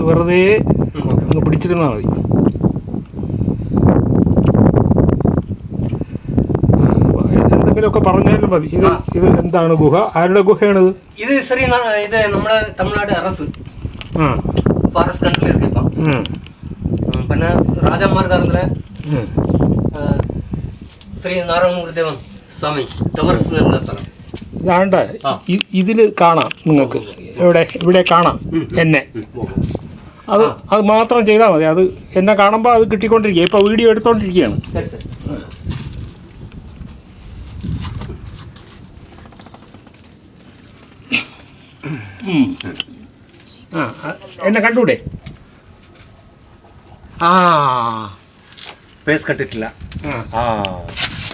വെറുതെ ഒന്ന് പിടിച്ചിരുന്നാൽ മതി. എന്തെങ്കിലുമൊക്കെ പറഞ്ഞാലും മതി. ഇത് എന്താണ് ഗുഹ? ആരുടെ ഗുഹയാണിത്? ഇത് ഇത് നമ്മുടെ തമിഴ്നാട് അറസ് ഫോറസ്റ്റ് കൺട്രിൽ ഇருக்கு ഇപ്പം. പിന്നെ രാജാമാർ കാലത്തിലെ ശ്രീ നാരായണമൂർത്തി ദേവൻ സ്വാമി തപസ് നിന്ന സ്ഥലം ഇതാണ്ട. ഇതിൽ കാണാം നിങ്ങൾക്ക്, ഇവിടെ കാണാം എന്നെ. അത് മാത്രം ചെയ്താൽ മതി. അത് എന്നെ കാണുമ്പോൾ അത് കിട്ടിക്കൊണ്ടിരിക്കുക. ഇപ്പോൾ വീഡിയോ എടുത്തോണ്ടിരിക്കുകയാണ്. എന്നെ കണ്ടൂടെ? ഫേസ് കണ്ടിട്ടില്ല.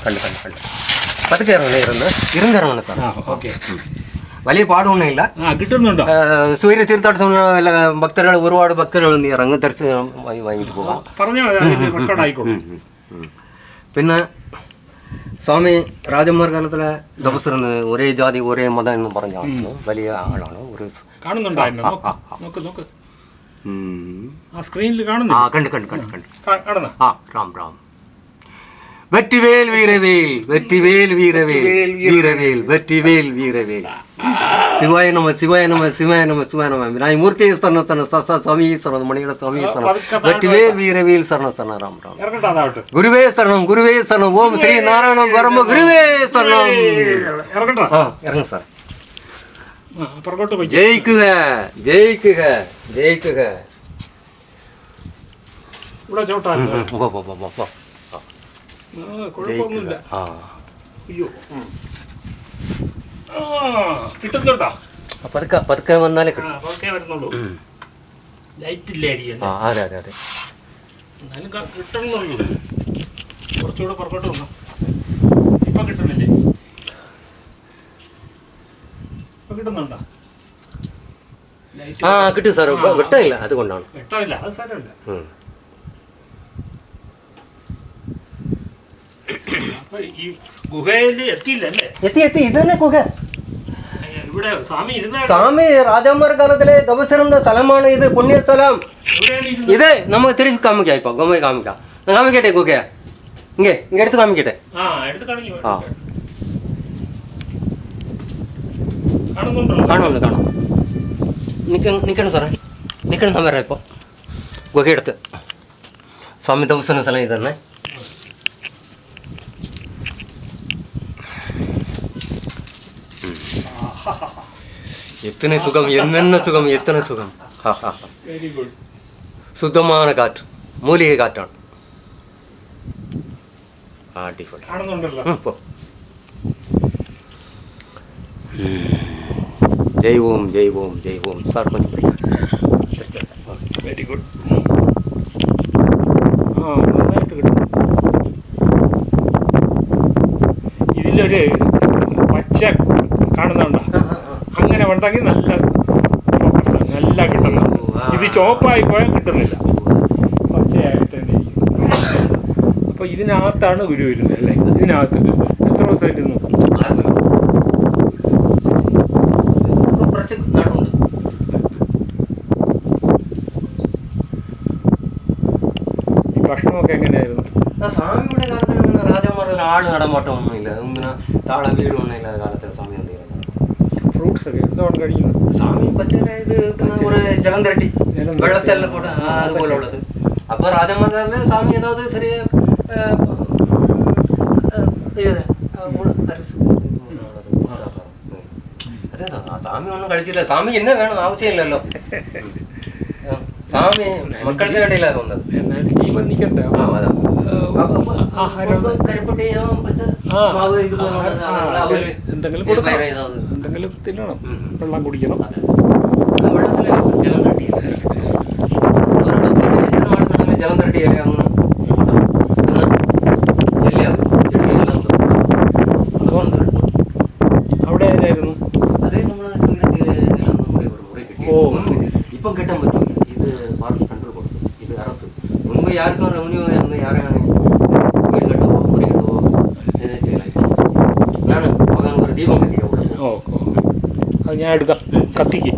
കണ്ടു പതുക്കെ ഇരുന്നിറങ്ങുന്നു സാർ. ഓക്കെ. വലിയ പാടൊന്നും ഇല്ല. കിട്ടുന്നുണ്ടോ? സൂര്യ തീർത്ഥാടന ഭക്തர்கள் ഒരുപാട് ഭക്തர்கள் ഇറങ്ങും ദർശനം വാങ്ങിയിട്ട് പോകാം. പിന്നെ സ്വാമി രാജന്മാർ കാലത്തിലെ തപസ്സിരുന്ന് ഒരേ ജാതി ഒരേ മതം എന്ന് പറഞ്ഞ വലിയ ആളാണ്. ഒരു രാം വെറ്റിവേൽ വീരവേൽ വെറ്റിവേൽ വീരവേൽ വീരവേൽ വെറ്റിവേൽ വീരവേൽ ശിവായ നമ ശിവായ നമ ശിവായ നമ ശിവായ നമ വിനായ മൂർത്തി ശരണ ശരണ സസ സ്വാമി ശരണ മണിയുടെ സ്വാമി ശരണ വെറ്റിവേൽ വീരവേൽ ശരണ ശരണ രാം രാം ഗുരുവേ ശരണം ഓം ശ്രീ നാരായണ പരമ ഗുരുവേ ശരണം. ഇറങ്ങും സാർ. ജയിക്കുക ജയിക്കുക ജയിക്കുക. കിട്ടുന്നുണ്ടോ? പതുക്കെ വന്നാലേ വരുന്നുള്ളൂ. ലൈറ്റ് ഇല്ലായിരിക്കും. അതെ അതെ അതെ. കിട്ടുന്നുള്ളൂ. കുറച്ചുകൂടെ പുറകോട്ട് വന്നോ. ഇപ്പൊ കിട്ടുന്നില്ലേ? ഇപ്പൊ കിട്ടുന്നുണ്ടോ? കിട്ടും സാർ. വെട്ടമില്ല, അതുകൊണ്ടാണ്. വെട്ടമില്ല, അത് സാരമില്ല. ഈ ഗുഹയിൽ എത്തിയില്ലല്ലേ? എത്തി. ഇത് തന്നെ ഗുഹ. ഇവിടെ സ്വാമി രാജാമാർ കാലത്തിലെ തപസ്സിരുന്ന സ്ഥലമാണ് ഇത്. പുണ്യസ്ഥലം. ഇത് നമുക്ക് തിരിച്ച് കാമിക്കാം. ഇപ്പൊ ഗുഹ കാമിക്കാം. കാമിക്കട്ടെ ഗുഹ. ഇങ്ങേ എടുത്ത് കാമിക്കട്ടെ. കാണാം. നിൽക്കണം സാറേ, നിൽക്കണം. ഞാൻ വരാം. ഇപ്പോൾ ഗുഹയെടുത്ത് സ്വാമി തപസ്സിരുന്ന സ്ഥലം ഇത് തന്നെ. எத்தனை சுகம், என்னென்ன சுகம், எத்தனை சுகம். சுத்தமான காற்று, மூலிகை காற்றான். ஜெய் ஓம் ஜெய் ஓம் ஜெய் ஓம். சார் கொஞ்சம் വെരി ഗുഡ്. നന്നായിട്ട് കിട്ടും. ഇതിലൊരു പച്ച കാണുന്നുണ്ടോ? അങ്ങനെ ഉണ്ടെങ്കിൽ നല്ല ഫോക്കസ്, നല്ല കിട്ടുന്ന. ഇത് ചോപ്പായി പോയാൽ കിട്ടുന്നില്ല, പച്ചയായിട്ട് തന്നെ ഇരിക്കും. അപ്പോൾ ഇതിനകത്താണ് ഗുരു വരുന്നത് അല്ലേ? ഇതിനകത്ത് എത്ര ദിവസമായിരുന്നു? ഈ ഭക്ഷണമൊക്കെ എങ്ങനെയായിരുന്നു? സ്വാമിയുടെ കാലത്തിൽ രാജാമാരുടെ ആള് നടമാട്ടമൊന്നുമില്ല. ഇങ്ങനെ താള വീടൊന്നുമില്ല കാലത്തിൽ. സ്വാമി ഫ്രൂട്ട്സ് ഒക്കെ എന്താണ് കഴിക്കുന്നത്? സ്വാമി പച്ചക്കറി ഇത് ഒരു ജലം തിരട്ടി വെള്ളത്തെല്ലാം കൂടെ അതുപോലെ ഉള്ളത്. അപ്പോൾ രാജാമാരുടെ സ്വാമി ഏതാவது ചെറിയ അതെ. സ്വാമി ഒന്നും കഴിച്ചില്ല. സ്വാമി എന്നെ വേണം, ആവശ്യമില്ലല്ലോ. സ്വാമി മക്കൾക്ക് വേണ്ടിയില്ല തോന്നുന്നത്. ജീവൻ നിൽക്കണ്ടേ? എന്തെങ്കിലും തിന്നണം, വെള്ളം കുടിക്കണം. ജലം തരട്ടിയല്ലേ അവിടെ ആയിരുന്നു അത് നമ്മള് ഇപ്പം കിട്ടാൻ പറ്റും. ഇത് ഫോറസ്റ്റ് കൺട്രോൾ കൊടുത്തു. ഇത് അറസ്റ്റ്. മുൻപ് യാർക്കും റവന്യൂ എന്ന് യാരാണ് വീട് കെട്ടുമോ മുറി കെട്ടുമോ ചെയ്യില്ല. ഞാൻ പോകാൻ ഒരു ദീപം കത്തിക്കാം. അത് ഞാൻ എടുക്കാം, കത്തിക്ക്.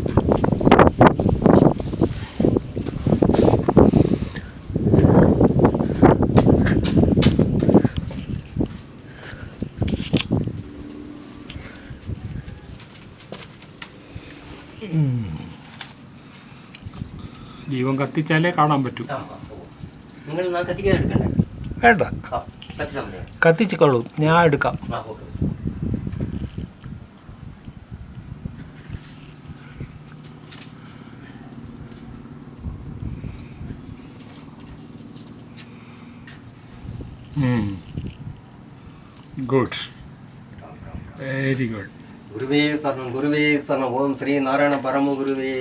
ദീപം കത്തിച്ചാലേ കാണാൻ പറ്റൂ. നിങ്ങൾ കത്തിക്കാൻ എടുക്കണ്ടേ? വേണ്ട, കത്തിച്ചാൽ മതി. കത്തിച്ചിക്കോളൂ, ഞാൻ എടുക്കാം. ഓക്കെ. Good, very good. ഗുരുവേ ശരണം, ഗുരുവേ ശരണം. ഓം ശ്രീ നാരായണ പരമ ഗുരുവേ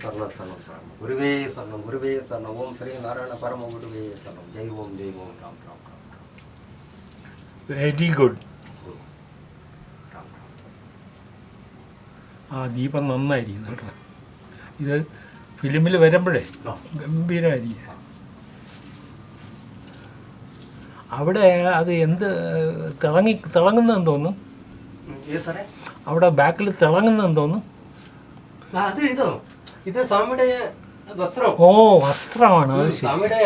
ശരണം, ശരണം, ശരണം. ഗുരുവേ ശരണം, ഗുരുവേ ശരണം. ഓം ശ്രീ നാരായണ പരമ ഗുരുവേ ശരണം. ജയ് ഓം, ജയ് ഓം. രാം രാം രാം രാം. Very good. രാം രാം. ആ ദീപം നന്നായിരിക്കും കേട്ടോ. ഇത് ഫിലിമിൽ വരുമ്പോഴേ ഗംഭീരമായിരിക്കും. അവിടെ അത് എന്ത് തിളങ്ങുന്നതെന്ന് തോന്നുന്നു. അവിടെ ബാക്കിൽ തിളങ്ങുന്നതെന്ന് തോന്നുന്നു. അത് ഇതോ, ഇത് സ്വാമിയുടെ വസ്ത്രം. ഓ, വസ്ത്രമാണ്. അത് ശരി, സ്വാമിയുടെ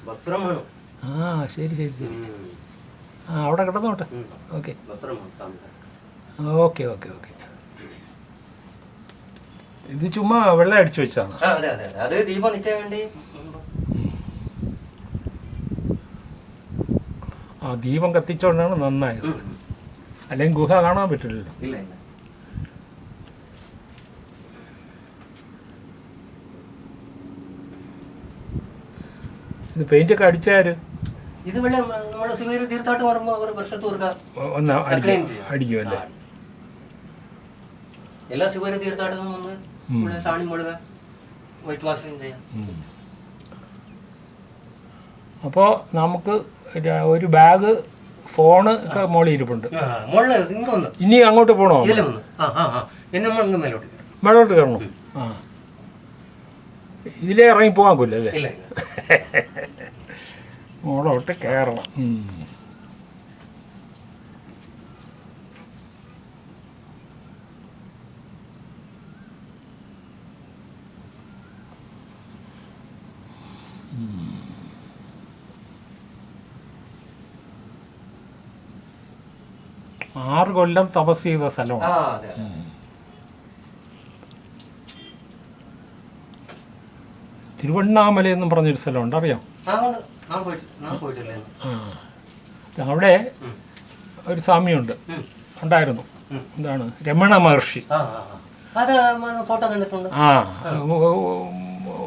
വസ്ത്രമാണ്. ആ ശരി ശരി ശരി. ആ അവിടെ കിടന്നോട്ടെ. Okay okay okay okay. ഇത് ചുമ്മാ വെള്ളം അടിച്ചു വെച്ചാണ്. അതെ അതെ, അത് ദീപം നിൽക്കാൻ വേണ്ടി. ആ ദീപം കത്തിച്ചോണ്ടാണ് നന്നായത്, അല്ലെങ്കിൽ ഗുഹ കാണാൻ പറ്റില്ലല്ലോ. ഇല്ല ഇല്ല. ഇത് പെയിന്റൊക്കെ അടിച്ചാര്? ഇത് വെള്ളം നമ്മുടെ ശിവഗിരി തീർത്ഥാട്ട് പറയുമ്പോൾ ഒരു വർഷത്ത് ഒന്ന് അടിക്കുമല്ലേ? എല്ലാ ശിവഗിരി തീർത്ഥാടനം വന്ന് ഇവിടെ സാണി മുഴുക വൈറ്റ് വാഷിങ് ചെയ്യാം. അപ്പോൾ നമുക്ക് ഒരു ബാഗ്, ഫോണ് ഒക്കെ മോളിൽ ഇരിപ്പുണ്ട്. ഇനി അങ്ങോട്ട് പോകണോ? മേലോട്ട് കയറണോ? ആ, ഇതിലേ ഇറങ്ങി പോകാൻ കൊല്ലല്ലേ? മോളോട്ട് കയറണം. ആറ് കൊല്ലം തപസ് ചെയ്ത സ്ഥലമാണ്. തിരുവണ്ണാമല എന്നും പറഞ്ഞൊരു സ്ഥലമുണ്ട്, അറിയാം? അവിടെ ഒരു സ്വാമിയുണ്ട്, ഉണ്ടായിരുന്നു. എന്താണ്, രമണ മഹർഷി. ആ,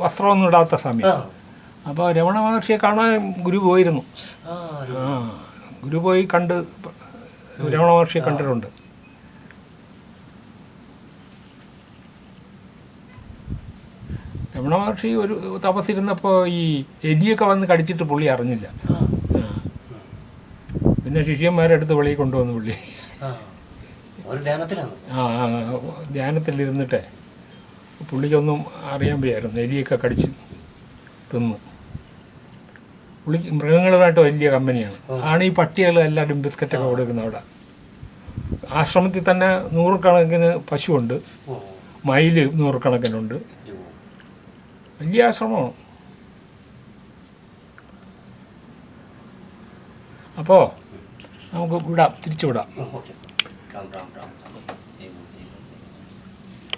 വസ്ത്രമൊന്നും ഇടാത്ത സ്വാമി. അപ്പോൾ രമണ മഹർഷിയെ കാണാൻ ഗുരു പോയിരുന്നു. ആ, ഗുരു പോയി കണ്ട് രമണ മഹർഷിയെ കണ്ടിട്ടുണ്ട്. രമണ മഹർഷി ഒരു തപസ്സിരുന്നപ്പോൾ ഈ എലിയൊക്കെ വന്ന് കടിച്ചിട്ട് പുള്ളി അറിഞ്ഞില്ല. പിന്നെ ശിഷ്യന്മാരെടുത്ത് വെളിയിൽ കൊണ്ടുവന്നു പുള്ളി. ധ്യാനത്തിലിരുന്നിട്ടേ പുള്ളിക്കൊന്നും അറിയാൻ വയ്യായിരുന്നു, എലിയൊക്കെ കടിച്ച് തിന്നു. പുള്ളി മൃഗങ്ങളുമായിട്ട് വലിയ കമ്പനിയാണ്. ആണ് ഈ പട്ടികൾ എല്ലാവരും ബിസ്ക്കറ്റൊക്കെ കൊടുക്കുന്നത് അവിടെ. ആശ്രമത്തിൽ തന്നെ നൂറുകണക്കിന് പശുവുണ്ട്, മയിൽ നൂറുകണക്കിനുണ്ട്. വലിയ ആശ്രമമാണ്. അപ്പോൾ നമുക്ക് വിടാം, തിരിച്ചു വിടാം.